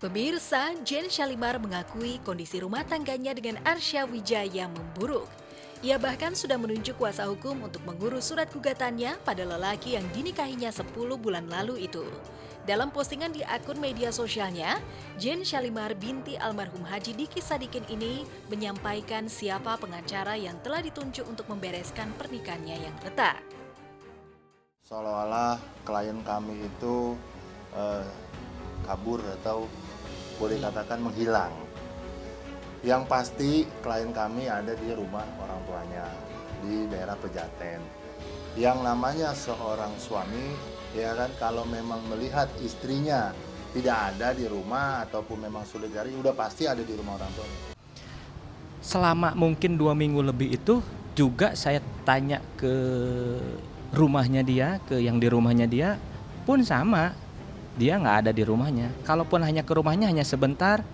Pemirsa, Jen Shalimar mengakui kondisi rumah tangganya dengan Arsya Wijaya memburuk. Ia bahkan sudah menunjuk kuasa hukum untuk mengurus surat gugatannya pada lelaki yang dinikahinya 10 bulan lalu itu. Dalam postingan di akun media sosialnya, Jen Shalimar binti almarhum Haji Diki Sadikin ini menyampaikan siapa pengacara yang telah ditunjuk untuk membereskan pernikahannya yang retak. Seolah-olah klien kami itu kabur atau boleh katakan menghilang. Yang pasti klien kami ada di rumah orang tuanya di daerah Pejaten. Yang namanya seorang suami, ya kan, kalau memang melihat istrinya tidak ada di rumah ataupun memang sulit cari, udah pasti ada di rumah orang tuanya. Selama mungkin 2 minggu lebih itu juga saya tanya ke rumahnya dia, ke yang di rumahnya dia pun sama, dia nggak ada di rumahnya. Kalaupun hanya ke rumahnya hanya sebentar,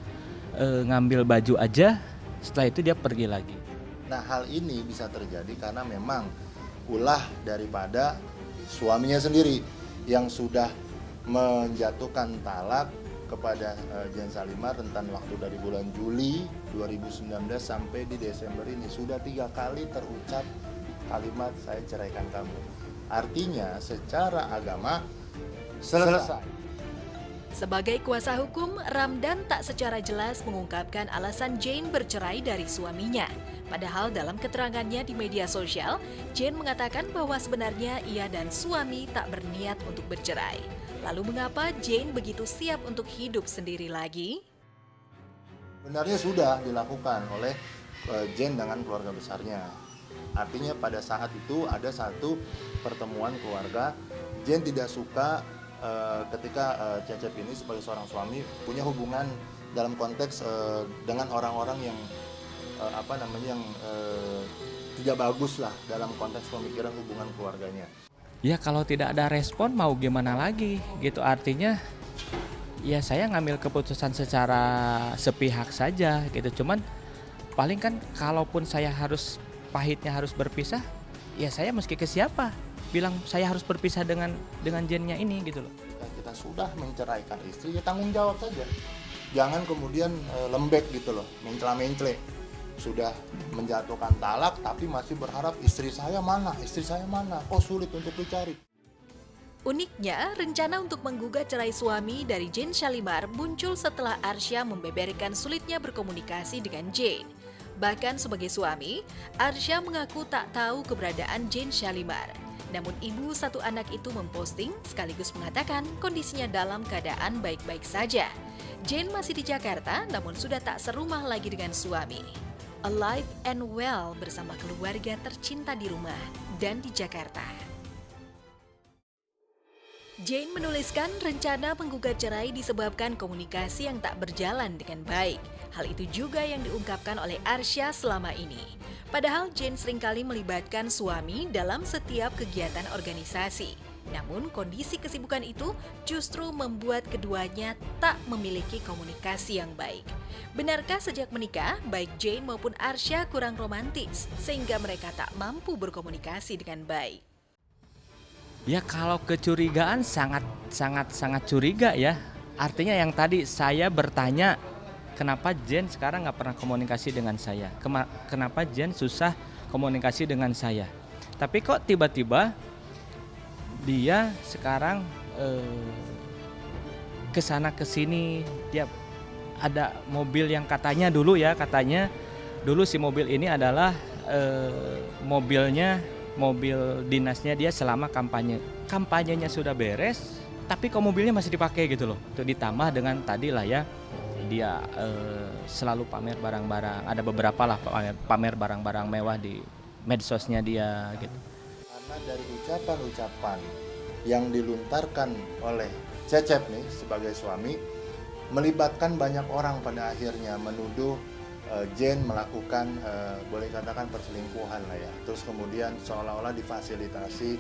ngambil baju aja, setelah itu dia pergi lagi. Nah, hal ini bisa terjadi karena memang ulah daripada suaminya sendiri yang sudah menjatuhkan talak kepada Jen Shalimar rentan waktu dari bulan Juli 2019 sampai di Desember ini. Sudah 3 kali terucap kalimat saya ceraikan kamu. Artinya secara agama selesai. Sebagai kuasa hukum, Ramdan tak secara jelas mengungkapkan alasan Jane bercerai dari suaminya. Padahal dalam keterangannya di media sosial, Jane mengatakan bahwa sebenarnya ia dan suami tak berniat untuk bercerai. Lalu mengapa Jane begitu siap untuk hidup sendiri lagi? Sebenarnya sudah dilakukan oleh Jane dengan keluarga besarnya. Artinya pada saat itu ada satu pertemuan keluarga, Jane tidak suka ketika Cecep ini sebagai seorang suami punya hubungan dalam konteks dengan orang-orang yang tidak bagus lah dalam konteks pemikiran hubungan keluarganya. Ya kalau tidak ada respon mau gimana lagi gitu, artinya ya saya ngambil keputusan secara sepihak saja gitu. Cuman paling kan kalaupun saya harus pahitnya harus berpisah, ya saya mesti ke siapa bilang saya harus berpisah dengan Jennya ini gitu loh. Kita sudah menceraikan istri, ya tanggung jawab saja. Jangan kemudian lembek gitu loh, mencela-mencele. Sudah menjatuhkan talak tapi masih berharap istri saya mana, kok sulit untuk dicari. Uniknya, rencana untuk menggugat cerai suami dari Jen Shalimar muncul setelah Arsya membeberkan sulitnya berkomunikasi dengan Jane. Bahkan sebagai suami, Arsya mengaku tak tahu keberadaan Jen Shalimar. Namun ibu satu anak itu memposting sekaligus mengatakan kondisinya dalam keadaan baik-baik saja. Jane masih di Jakarta namun sudah tak serumah lagi dengan suami. Alive and well bersama keluarga tercinta di rumah dan di Jakarta. Jane menuliskan rencana penggugat cerai disebabkan komunikasi yang tak berjalan dengan baik. Hal itu juga yang diungkapkan oleh Arsya selama ini. Padahal Jane seringkali melibatkan suami dalam setiap kegiatan organisasi. Namun kondisi kesibukan itu justru membuat keduanya tak memiliki komunikasi yang baik. Benarkah sejak menikah, baik Jane maupun Arsya kurang romantis sehingga mereka tak mampu berkomunikasi dengan baik? Ya kalau kecurigaan sangat curiga ya. Artinya yang tadi saya bertanya, kenapa Jen sekarang nggak pernah komunikasi dengan saya? Kenapa Jen susah komunikasi dengan saya? Tapi kok tiba-tiba dia sekarang kesana kesini, dia ada mobil yang katanya dulu si mobil ini adalah mobil dinasnya dia selama kampanyenya sudah beres, tapi kok mobilnya masih dipakai gitu loh. Itu ditambah dengan tadi lah ya, dia selalu pamer barang-barang, ada beberapa lah pamer barang-barang mewah di medsosnya dia gitu. Karena dari ucapan-ucapan yang dilontarkan oleh Cecep nih sebagai suami melibatkan banyak orang pada akhirnya menuduh Jane melakukan boleh katakan perselingkuhan lah ya. Terus kemudian seolah-olah difasilitasi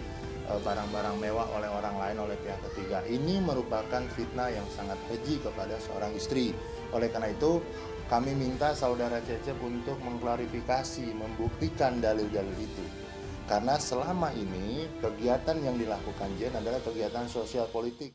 barang-barang mewah oleh orang lain, oleh pihak ketiga. Ini merupakan fitnah yang sangat keji kepada seorang istri. Oleh karena itu kami minta saudara Cecep untuk mengklarifikasi, membuktikan dalil-dalil itu. Karena selama ini kegiatan yang dilakukan Jane adalah kegiatan sosial politik.